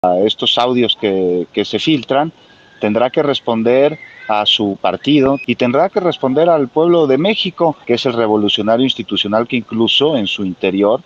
a estos audios que se filtran, tendrá que responder a su partido y tendrá que responder al pueblo de México, que es el revolucionario institucional que incluso en su interior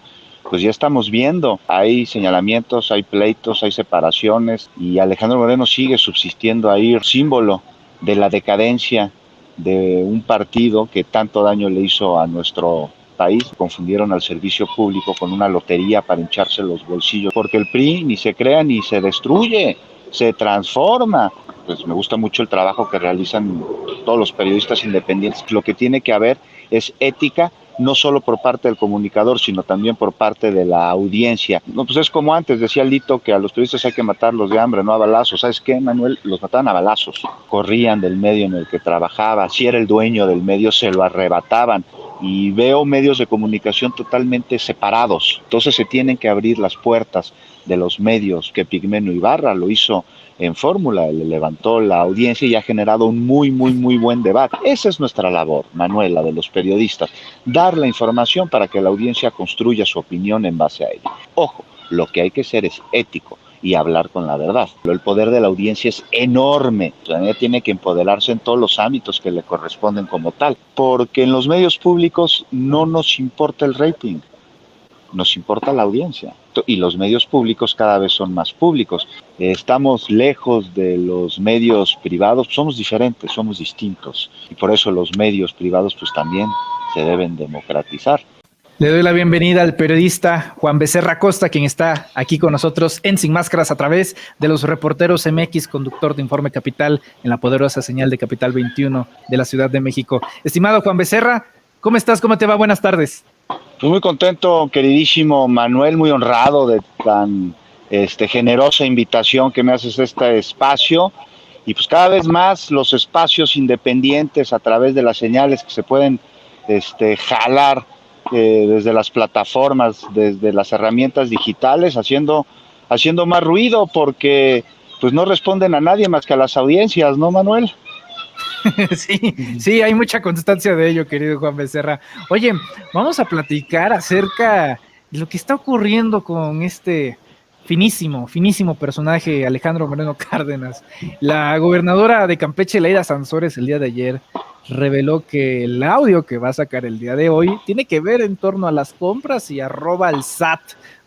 pues ya estamos viendo, hay señalamientos, hay pleitos, hay separaciones y Alejandro Moreno sigue subsistiendo ahí, símbolo de la decadencia de un partido que tanto daño le hizo a nuestro país. Confundieron al servicio público con una lotería para hincharse los bolsillos, porque el PRI ni se crea ni se destruye, se transforma. Pues me gusta mucho el trabajo que realizan todos los periodistas independientes. Lo que tiene que haber es ética, no solo por parte del comunicador, sino también por parte de la audiencia. No, pues es como antes, decía Lito, que a los periodistas hay que matarlos de hambre, no a balazos. ¿Sabes qué, Manuel? Los mataban a balazos. Corrían del medio en el que trabajaba. Si era el dueño del medio, se lo arrebataban. Y veo medios de comunicación totalmente separados. Entonces se tienen que abrir las puertas de los medios, que Pigmenio Ibarra lo hizo en Fórmula, le levantó la audiencia y ha generado un muy buen debate. Esa es nuestra labor, Manuela, de los periodistas, dar la información para que la audiencia construya su opinión en base a ella. Ojo, lo que hay que ser es ético y hablar con la verdad. El poder de la audiencia es enorme, ella tiene que empoderarse en todos los ámbitos que le corresponden como tal, porque en los medios públicos no nos importa el rating, nos importa la audiencia y los medios públicos cada vez son más públicos. Estamos lejos de los medios privados, somos diferentes, somos distintos y por eso los medios privados pues también se deben democratizar. Le doy la bienvenida al periodista Juan Becerra Costa, quien está aquí con nosotros en Sin Máscaras a través de los Reporteros MX, conductor de Informe Capital en la poderosa señal de Capital 21 de la Ciudad de México. Estimado Juan Becerra, ¿cómo estás? ¿Cómo te va? Buenas tardes. Pues muy contento, queridísimo Manuel, muy honrado de tan generosa invitación que me haces a este espacio. Y pues cada vez más los espacios independientes a través de las señales que se pueden jalar desde las plataformas, desde las herramientas digitales, haciendo más ruido porque pues no responden a nadie más que a las audiencias, ¿no, Manuel? Sí, hay mucha constancia de ello, querido Juan Becerra. Oye, vamos a platicar acerca de lo que está ocurriendo con este finísimo personaje, Alejandro Moreno Cárdenas. La gobernadora de Campeche, Laida Sansores, el día de ayer reveló que el audio que va a sacar el día de hoy tiene que ver en torno a las compras y arroba al SAT,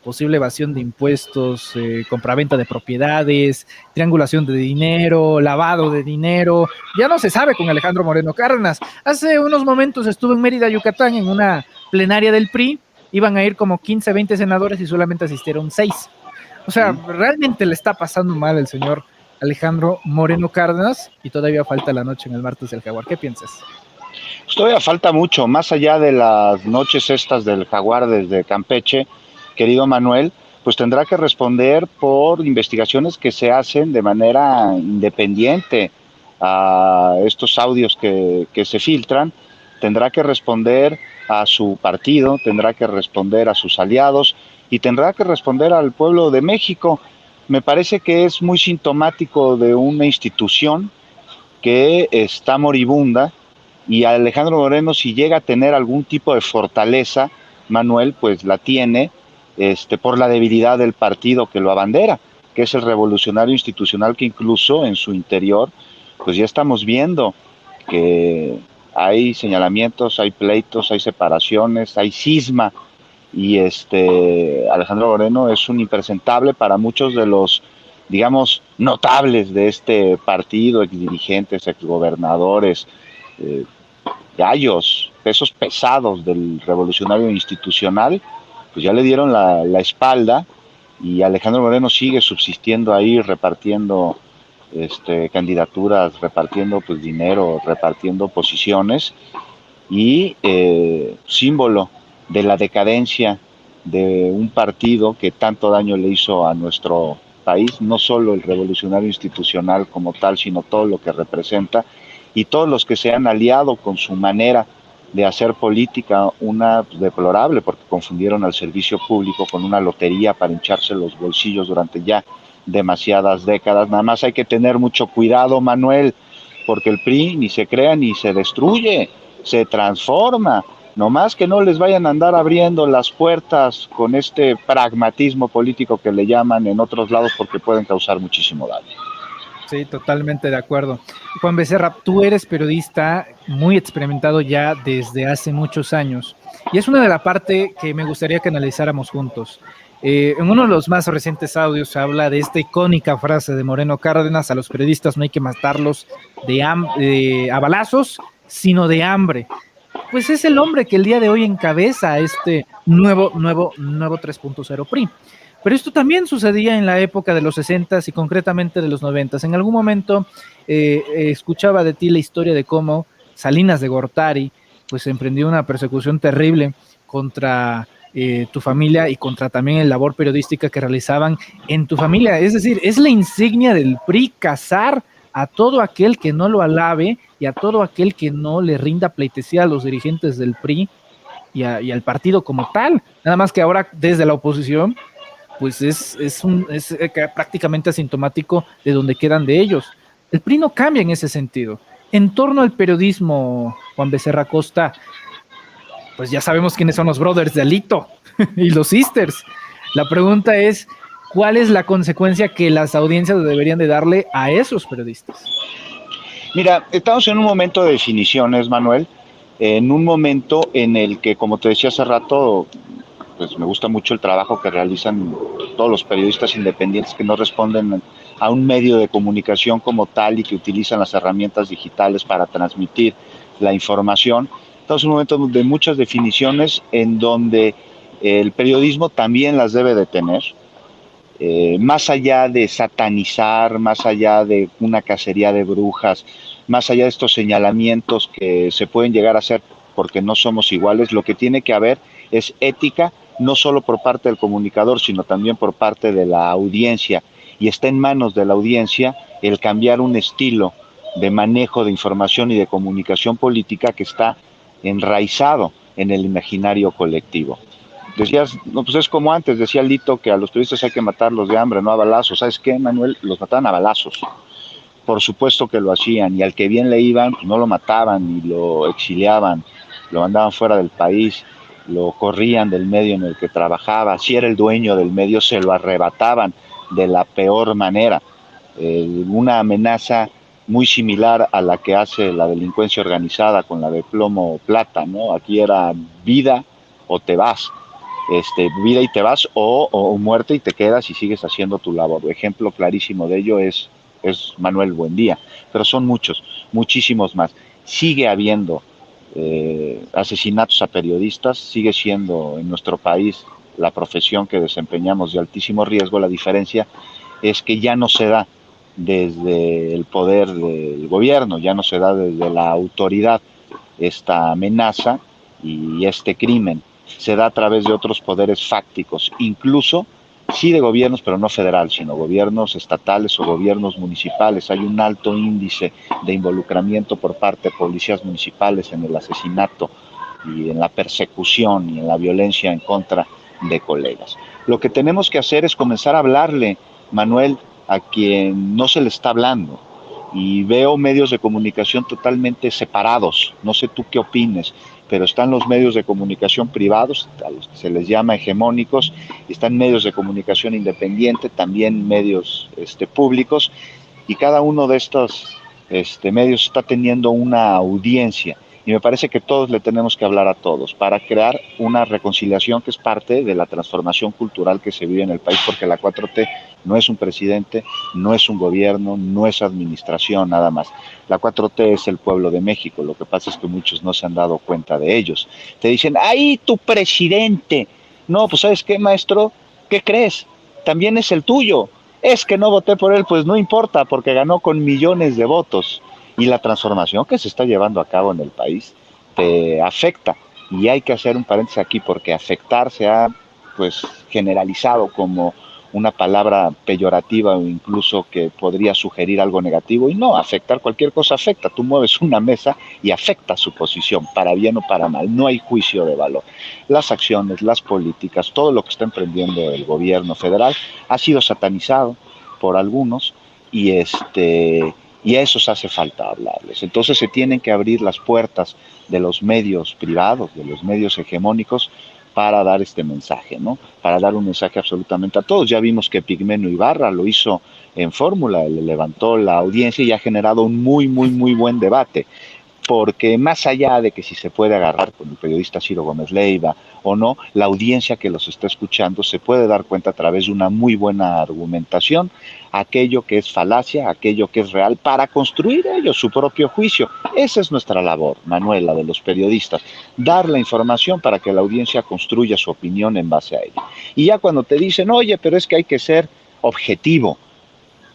posible evasión de impuestos, compraventa de propiedades, triangulación de dinero, lavado de dinero. Ya no se sabe con Alejandro Moreno Cárdenas. Hace unos momentos estuve en Mérida, Yucatán, en una plenaria del PRI. Iban a ir como 15, 20 senadores y solamente asistieron 6. O sea, realmente le está pasando mal el señor Alejandro Moreno Cárdenas y todavía falta la noche en el martes del Jaguar. ¿Qué piensas? Pues todavía falta mucho, más allá de las noches estas del Jaguar desde Campeche, querido Manuel, pues tendrá que responder por investigaciones que se hacen de manera independiente a estos audios que se filtran, tendrá que responder a su partido, tendrá que responder a sus aliados y tendrá que responder al pueblo de México. Me parece que es muy sintomático de una institución que está moribunda y Alejandro Moreno, si llega a tener algún tipo de fortaleza, Manuel, pues la tiene por la debilidad del partido que lo abandera, que es el revolucionario institucional que incluso en su interior, pues ya estamos viendo que hay señalamientos, hay pleitos, hay separaciones, hay cisma y Alejandro Moreno es un impresentable para muchos de los, digamos, notables de este partido, exdirigentes, exgobernadores, gallos, pesos pesados del revolucionario institucional, pues ya le dieron la espalda y Alejandro Moreno sigue subsistiendo ahí, repartiendo candidaturas, repartiendo pues dinero, repartiendo posiciones y símbolo de la decadencia de un partido que tanto daño le hizo a nuestro país, no solo el revolucionario institucional como tal, sino todo lo que representa y todos los que se han aliado con su manera de hacer política, una deplorable porque confundieron al servicio público con una lotería para hincharse los bolsillos durante ya demasiadas décadas. Nada más hay que tener mucho cuidado, Manuel, porque el PRI ni se crea ni se destruye, se transforma. Nomás que no les vayan a andar abriendo las puertas con este pragmatismo político que le llaman en otros lados, porque pueden causar muchísimo daño. Sí, totalmente de acuerdo. Juan Becerra, tú eres periodista muy experimentado ya desde hace muchos años y es una de las partes que me gustaría que analizáramos juntos. En uno de los más recientes audios se habla de esta icónica frase de Moreno Cárdenas: a los periodistas no hay que matarlos a balazos, sino de hambre. Pues es el hombre que el día de hoy encabeza este nuevo 3.0 PRI. Pero esto también sucedía en la época de los 60 y concretamente de los 90. En algún momento escuchaba de ti la historia de cómo Salinas de Gortari pues emprendió una persecución terrible contra tu familia y contra también la labor periodística que realizaban en tu familia. Es decir, es la insignia del PRI cazar a todo aquel que no lo alabe y a todo aquel que no le rinda pleitesía a los dirigentes del PRI y al partido como tal. Nada más que ahora desde la oposición pues es prácticamente asintomático de donde quedan de ellos. El PRI no cambia en ese sentido. En torno al periodismo, Juan Becerra Costa, pues ya sabemos quiénes son los brothers de Alito y los sisters. La pregunta es, ¿cuál es la consecuencia que las audiencias deberían de darle a esos periodistas? Mira, estamos en un momento de definiciones, Manuel, en un momento en el que, como te decía hace rato, pues me gusta mucho el trabajo que realizan todos los periodistas independientes que no responden a un medio de comunicación como tal y que utilizan las herramientas digitales para transmitir la información. Estamos en un momento de muchas definiciones en donde el periodismo también las debe de tener. Más allá de satanizar, más allá de una cacería de brujas, más allá de estos señalamientos que se pueden llegar a hacer porque no somos iguales, lo que tiene que haber es ética, no solo por parte del comunicador, sino también por parte de la audiencia. Y está en manos de la audiencia el cambiar un estilo de manejo de información y de comunicación política que está enraizado en el imaginario colectivo. Decías, no, pues es como antes, decía Lito, que a los periodistas hay que matarlos de hambre, no a balazos. ¿Sabes qué, Manuel? Los mataban a balazos. Por supuesto que lo hacían, y al que bien le iban, pues no lo mataban ni lo exiliaban, lo mandaban fuera del país, lo corrían del medio en el que trabajaba. Si era el dueño del medio, se lo arrebataban de la peor manera. Una amenaza muy similar a la que hace la delincuencia organizada con la de plomo plata, ¿no? Aquí era vida o te vas. Vida y te vas o muerte y te quedas y sigues haciendo tu labor. Ejemplo clarísimo de ello es Manuel Buendía, pero son muchos, muchísimos más. Sigue habiendo asesinatos a periodistas, sigue siendo en nuestro país la profesión que desempeñamos de altísimo riesgo. La diferencia es que ya no se da desde el poder del gobierno, ya no se da desde la autoridad esta amenaza y este crimen, se da a través de otros poderes fácticos, incluso sí de gobiernos, pero no federal, sino gobiernos estatales o gobiernos municipales. Hay un alto índice de involucramiento por parte de policías municipales en el asesinato y en la persecución y en la violencia en contra de colegas. Lo que tenemos que hacer es comenzar a hablarle, Manuel, a quien no se le está hablando. Y veo medios de comunicación totalmente separados. No sé tú qué opines, pero están los medios de comunicación privados, a los que se les llama hegemónicos, están medios de comunicación independiente, también medios públicos, y cada uno de estos medios está teniendo una audiencia. Y me parece que todos le tenemos que hablar a todos para crear una reconciliación que es parte de la transformación cultural que se vive en el país, porque la 4T no es un presidente, no es un gobierno, no es administración nada más. La 4T es el pueblo de México. Lo que pasa es que muchos no se han dado cuenta de ellos. Te dicen, ¡ay, tu presidente! No, pues ¿sabes qué, maestro? ¿Qué crees? También es el tuyo. Es que no voté por él, pues no importa, porque ganó con millones de votos. Y la transformación que se está llevando a cabo en el país te afecta. Y hay que hacer un paréntesis aquí, porque afectar se ha pues generalizado como una palabra peyorativa o incluso que podría sugerir algo negativo, y no, afectar, cualquier cosa afecta. Tú mueves una mesa y afecta su posición, para bien o para mal, no hay juicio de valor. Las acciones, las políticas, todo lo que está emprendiendo el gobierno federal ha sido satanizado por algunos y y a esos hace falta hablarles. Entonces se tienen que abrir las puertas de los medios privados, de los medios hegemónicos, para dar este mensaje, ¿no? Para dar un mensaje absolutamente a todos. Ya vimos que Pigmenio Ibarra lo hizo en Fórmula, le levantó la audiencia y ha generado un muy buen debate, porque más allá de que si se puede agarrar con el periodista Ciro Gómez Leiva o no, la audiencia que los está escuchando se puede dar cuenta a través de una muy buena argumentación, aquello que es falacia, aquello que es real, para construir ellos su propio juicio. Esa es nuestra labor, Manuela, de los periodistas, dar la información para que la audiencia construya su opinión en base a ella. Y ya cuando te dicen, oye, pero es que hay que ser objetivo,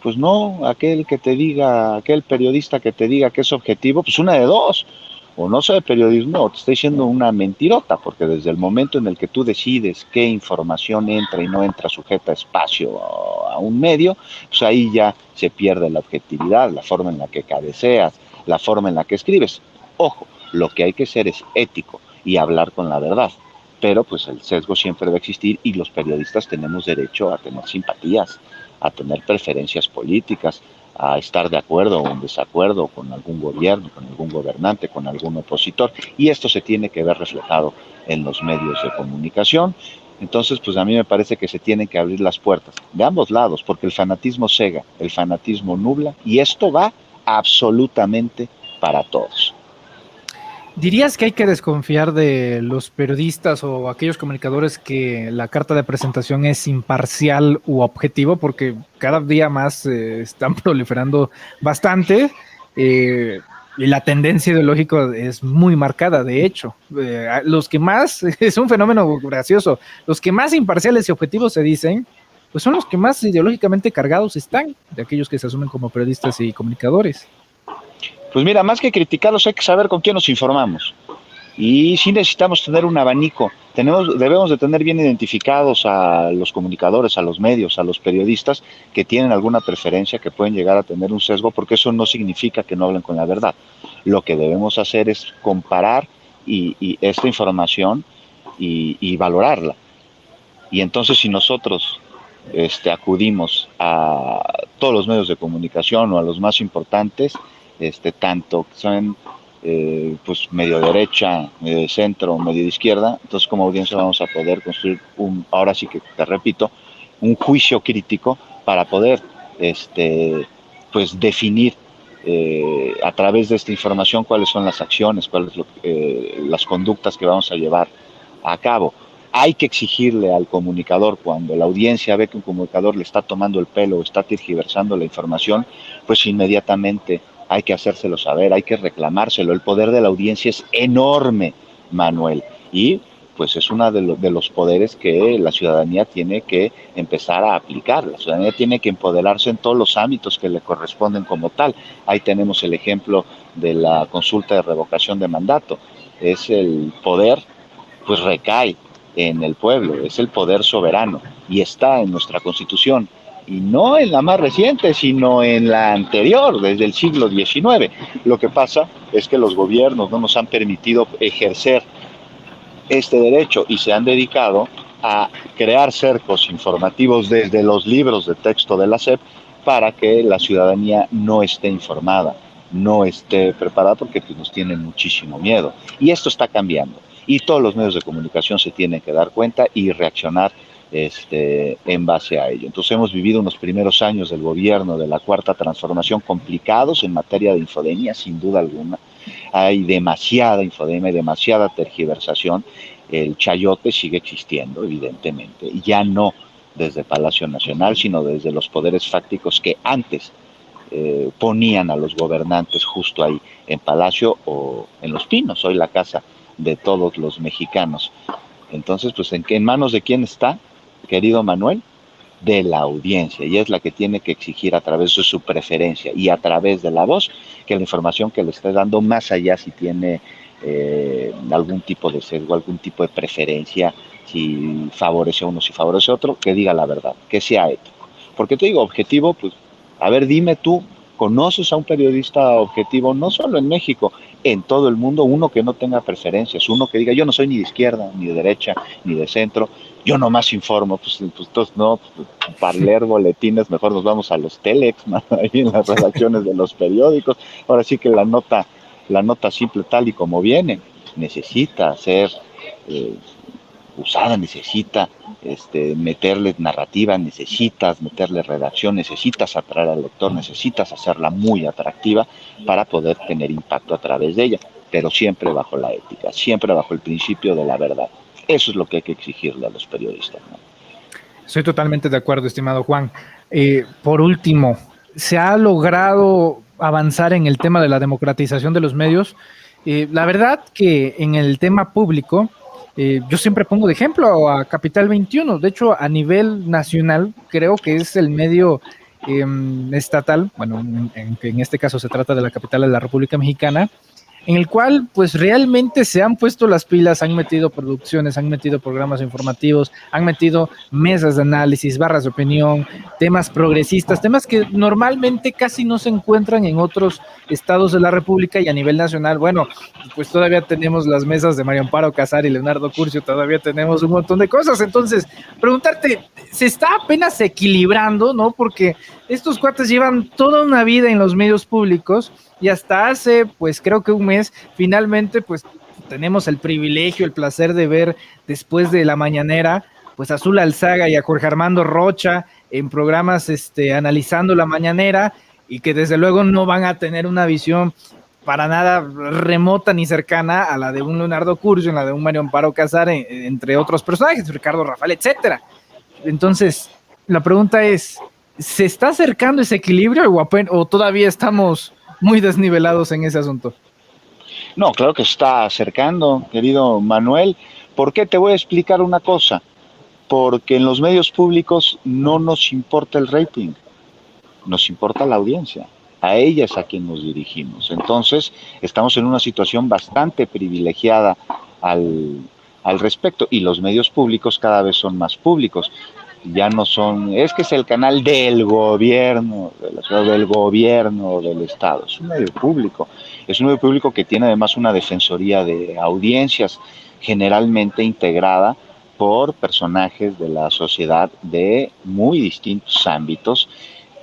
pues no, aquel que te diga, aquel periodista que te diga que es objetivo, pues una de dos, o no sabe periodismo o te está diciendo una mentirota, porque desde el momento en el que tú decides qué información entra y no entra sujeta a espacio a un medio, pues ahí ya se pierde la objetividad, la forma en la que cabeceas, la forma en la que escribes. Ojo, lo que hay que ser es ético y hablar con la verdad, pero pues el sesgo siempre va a existir y los periodistas tenemos derecho a tener simpatías, a tener preferencias políticas, a estar de acuerdo o en desacuerdo con algún gobierno, con algún gobernante, con algún opositor, y esto se tiene que ver reflejado en los medios de comunicación. Entonces, pues a mí me parece que se tienen que abrir las puertas de ambos lados, porque el fanatismo cega, el fanatismo nubla, y esto va absolutamente para todos. ¿Dirías que hay que desconfiar de los periodistas o aquellos comunicadores que la carta de presentación es imparcial u objetivo? Porque cada día más están proliferando bastante y la tendencia ideológica es muy marcada. De hecho, los que más, es un fenómeno gracioso, los que más imparciales y objetivos se dicen, pues son los que más ideológicamente cargados están, de aquellos que se asumen como periodistas y comunicadores. Pues mira, más que criticarlos hay que saber con quién nos informamos. Y sí necesitamos tener un abanico, debemos de tener bien identificados a los comunicadores, a los medios, a los periodistas que tienen alguna preferencia, que pueden llegar a tener un sesgo, porque eso no significa que no hablen con la verdad. Lo que debemos hacer es comparar y esta información y valorarla. Y entonces si nosotros acudimos a todos los medios de comunicación o a los más importantes, tanto que son pues medio derecha, medio de centro, medio de izquierda, entonces como audiencia vamos a poder construir ahora sí que te repito, un juicio crítico para poder pues definir a través de esta información cuáles son las acciones, cuáles las conductas que vamos a llevar a cabo. Hay que exigirle al comunicador, cuando la audiencia ve que un comunicador le está tomando el pelo o está tergiversando la información, pues inmediatamente hay que hacérselo saber, hay que reclamárselo. El poder de la audiencia es enorme, Manuel, y pues es uno de los poderes que la ciudadanía tiene que empezar a aplicar. La ciudadanía tiene que empoderarse en todos los ámbitos que le corresponden como tal. Ahí tenemos el ejemplo de la consulta de revocación de mandato. Es el poder, pues recae en el pueblo, es el poder soberano y está en nuestra Constitución, y no en la más reciente, sino en la anterior, desde el siglo XIX. Lo que pasa es que los gobiernos no nos han permitido ejercer este derecho y se han dedicado a crear cercos informativos desde los libros de texto de la SEP para que la ciudadanía no esté informada, no esté preparada, porque pues, nos tienen muchísimo miedo. Y esto está cambiando. Y todos los medios de comunicación se tienen que dar cuenta y reaccionar en base a ello. Entonces hemos vivido unos primeros años del gobierno de la Cuarta Transformación complicados en materia de infodemia, sin duda alguna. Hay demasiada infodemia, hay demasiada tergiversación. El chayote sigue existiendo, evidentemente, y ya no desde Palacio Nacional, sino desde los poderes fácticos que antes ponían a los gobernantes justo ahí en Palacio o en Los Pinos, hoy la casa de todos los mexicanos. Entonces, pues en manos de quién está, querido Manuel, de la audiencia, y es la que tiene que exigir a través de su preferencia y a través de la voz que la información que le esté dando, más allá si tiene algún tipo de sesgo, algún tipo de preferencia, si favorece a uno, si favorece a otro, que diga la verdad, que sea ético. Porque te digo, objetivo, pues, a ver, dime tú, ¿conoces a un periodista objetivo, no solo en México, en todo el mundo, uno que no tenga preferencias, uno que diga, yo no soy ni de izquierda, ni de derecha, ni de centro, Yo nomás informo, pues entonces no, pues, para leer boletines mejor nos vamos a los telex, ¿no? Ahí en las redacciones de los periódicos. Ahora sí que la nota simple tal y como viene, necesita ser eh, usada, necesita meterle narrativa, necesitas meterle redacción, necesitas atraer al lector, necesitas hacerla muy atractiva para poder tener impacto a través de ella, pero siempre bajo la ética, siempre bajo el principio de la verdad. Eso es lo que hay que exigirle a los periodistas, ¿no? Estoy totalmente de acuerdo, estimado Juan. Por último, ¿se ha logrado avanzar en el tema de la democratización de los medios? La verdad que en el tema público, yo siempre pongo de ejemplo a Capital 21. De hecho, a nivel nacional, creo que es el medio estatal, bueno, en este caso se trata de la capital de la República Mexicana, en el cual pues realmente se han puesto las pilas, han metido producciones, han metido programas informativos, han metido mesas de análisis, barras de opinión, temas progresistas, temas que normalmente casi no se encuentran en otros estados de la República y a nivel nacional. Bueno, pues todavía tenemos las mesas de Mario Amparo Casar y Leonardo Curcio, todavía tenemos un montón de cosas. Entonces, preguntarte, se está apenas equilibrando, ¿no? Porque estos cuates llevan toda una vida en los medios públicos y hasta hace, pues creo que un mes, finalmente, pues tenemos el privilegio, el placer de ver después de la mañanera, pues a Azul Alzaga y a Jorge Armando Rocha en programas analizando la mañanera y que desde luego no van a tener una visión para nada remota ni cercana a la de un Leonardo Curcio, en la de un Mario Amparo Casar, entre otros personajes, Ricardo Rafael, etcétera. Entonces, la pregunta es, ¿se está acercando ese equilibrio o todavía estamos muy desnivelados en ese asunto? No, claro que se está acercando, querido Manuel. ¿Por qué? Te voy a explicar una cosa. Porque en los medios públicos no nos importa el rating, nos importa la audiencia. A ella es a quien nos dirigimos. Entonces, estamos en una situación bastante privilegiada al respecto. Y los medios públicos cada vez son más públicos. Ya no son, es que es el canal del gobierno, de la ciudad, del gobierno, del Estado. Es un medio público. Es un medio público que tiene además una defensoría de audiencias generalmente integrada por personajes de la sociedad de muy distintos ámbitos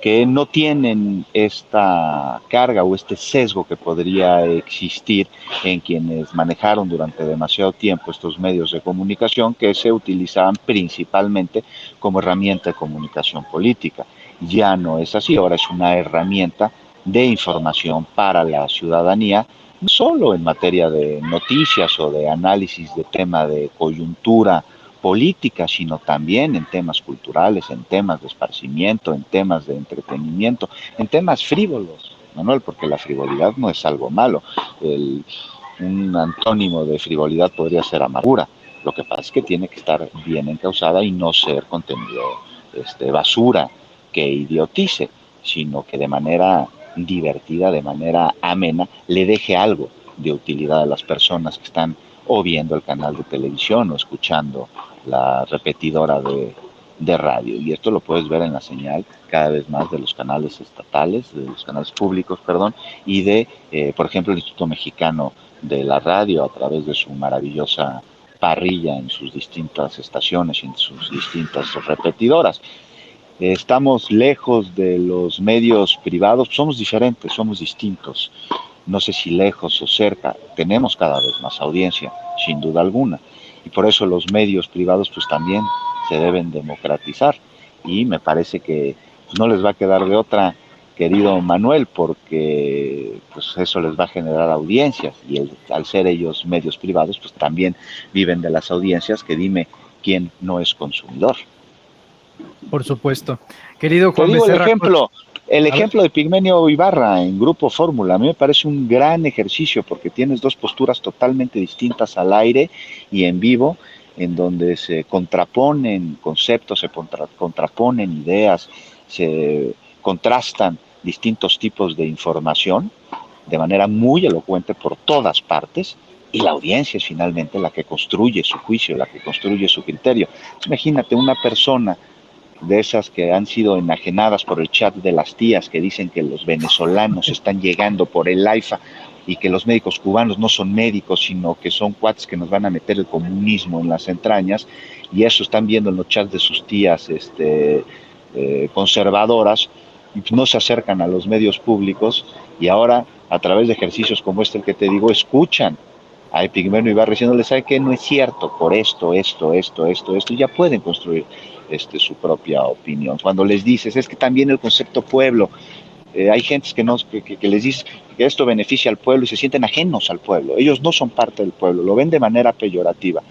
que no tienen esta carga o este sesgo que podría existir en quienes manejaron durante demasiado tiempo estos medios de comunicación que se utilizaban principalmente como herramienta de comunicación política. Ya no es así, ahora es una herramienta de información para la ciudadanía, no solo en materia de noticias o de análisis de tema de coyuntura política, sino también en temas culturales, en temas de esparcimiento, en temas de entretenimiento, en temas frívolos, Manuel, porque la frivolidad no es algo malo. Un antónimo de frivolidad podría ser amargura. Lo que pasa es que tiene que estar bien encausada y no ser contenido basura que idiotice, sino que de manera divertida, de manera amena, le deje algo de utilidad a las personas que están o viendo el canal de televisión o escuchando la repetidora de radio. Y esto lo puedes ver en la señal cada vez más de los canales estatales, de los canales públicos, perdón, y de, por ejemplo, el Instituto Mexicano de la Radio a través de su maravillosa parrilla en sus distintas estaciones y en sus distintas repetidoras. Estamos lejos de los medios privados, somos diferentes, somos distintos. No sé si lejos o cerca, tenemos cada vez más audiencia, sin duda alguna. Y por eso los medios privados pues también se deben democratizar. Y me parece que no les va a quedar de otra, querido Manuel, porque pues eso les va a generar audiencias. Y al ser ellos medios privados, pues también viven de las audiencias, que dime quién no es consumidor. Por supuesto. Querido Te Juan digo Becerra, el a ver, ejemplo de Pigmenio Ibarra en Grupo Fórmula, a mí me parece un gran ejercicio porque tienes dos posturas totalmente distintas al aire y en vivo, en donde se contraponen conceptos, se contraponen ideas, se contrastan distintos tipos de información de manera muy elocuente por todas partes, y la audiencia es finalmente la que construye su juicio, la que construye su criterio. Imagínate una persona de esas que han sido enajenadas por el chat de las tías que dicen que los venezolanos están llegando por el AIFA. y que los médicos cubanos no son médicos, sino que son cuates que nos van a meter el comunismo en las entrañas, y eso están viendo en los chats de sus tías conservadoras, y no se acercan a los medios públicos, y ahora a través de ejercicios como el que te digo, escuchan a Epigmenio Ibarra diciéndole, ¿sabe qué? No es cierto, por esto, y ya pueden construir su propia opinión. Cuando les dices, es que también el concepto pueblo, hay gentes que les dice que esto beneficia al pueblo y se sienten ajenos al pueblo. Ellos no son parte del pueblo, lo ven de manera peyorativa.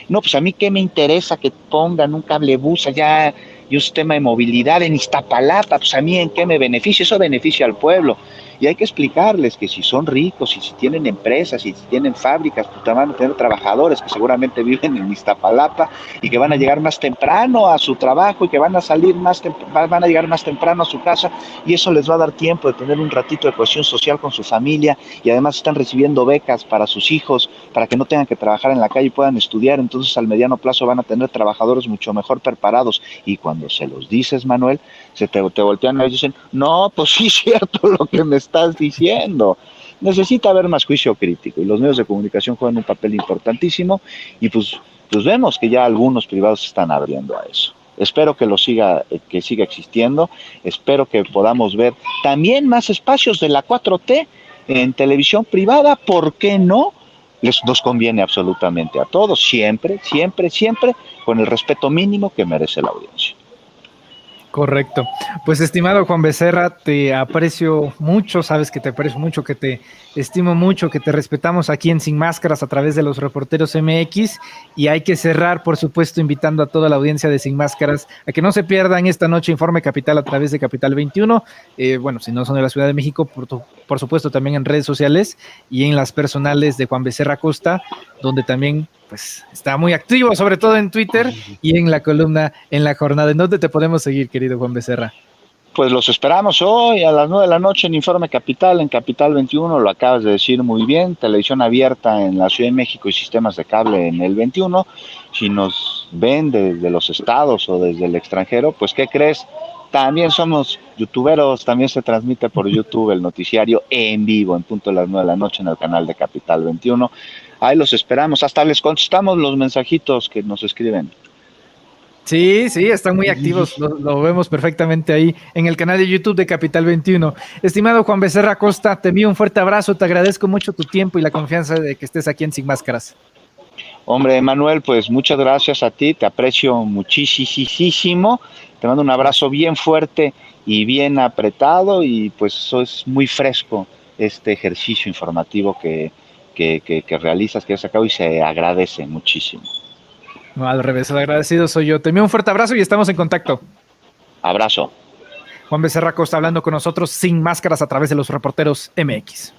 No, pues a mí qué me interesa que pongan un cablebús allá y un sistema de movilidad en Iztapalapa, pues a mí en qué me beneficia, eso beneficia al pueblo. Y hay que explicarles que si son ricos y si tienen empresas y si tienen fábricas, pues van a tener trabajadores que seguramente viven en Iztapalapa y que van a llegar más temprano a su trabajo y que van a salir van a llegar más temprano a su casa, y eso les va a dar tiempo de tener un ratito de cohesión social con su familia, y además están recibiendo becas para sus hijos, para que no tengan que trabajar en la calle y puedan estudiar. Entonces al mediano plazo van a tener trabajadores mucho mejor preparados, y cuando se los dices, Manuel, te voltean y dicen, no, pues sí es cierto lo que me estás diciendo. Necesita haber más juicio crítico, y los medios de comunicación juegan un papel importantísimo, y pues vemos que ya algunos privados se están abriendo a eso. Espero que siga existiendo, espero que podamos ver también más espacios de la 4T en televisión privada, ¿por qué no? Nos conviene absolutamente a todos, siempre, siempre, siempre, con el respeto mínimo que merece la audiencia. Correcto. Pues estimado Juan Becerra, te aprecio mucho, sabes que te aprecio mucho, que te estimo mucho, que te respetamos aquí en Sin Máscaras a través de los Reporteros MX, y hay que cerrar, por supuesto, invitando a toda la audiencia de Sin Máscaras a que no se pierdan esta noche Informe Capital a través de Capital 21, bueno, si no son de la Ciudad de México, por supuesto también en redes sociales y en las personales de Juan Becerra Costa, donde también pues está muy activo, sobre todo en Twitter y en la columna En la Jornada. ¿En dónde te podemos seguir, querido Juan Becerra? Pues los esperamos hoy a las 9 de la noche en Informe Capital, en Capital 21, lo acabas de decir muy bien, televisión abierta en la Ciudad de México y sistemas de cable en el 21. Si nos ven desde los estados o desde el extranjero, pues ¿qué crees? También somos youtuberos, también se transmite por YouTube el noticiario en vivo, en punto de las 9 de la noche en el canal de Capital 21. Ahí los esperamos, hasta les contestamos los mensajitos que nos escriben. Sí, están muy activos, lo vemos perfectamente ahí en el canal de YouTube de Capital 21. Estimado Juan Becerra Costa, te envío un fuerte abrazo, te agradezco mucho tu tiempo y la confianza de que estés aquí en Sin Máscaras. Hombre, Manuel, pues muchas gracias a ti, te aprecio muchísimo, te mando un abrazo bien fuerte y bien apretado, y pues eso es muy fresco, este ejercicio informativo que realizas, que has sacado, y se agradece muchísimo. No, al revés, el agradecido soy yo. Te envío un fuerte abrazo y estamos en contacto. Abrazo. Juan Becerra Costa hablando con nosotros Sin Máscaras a través de los Reporteros MX.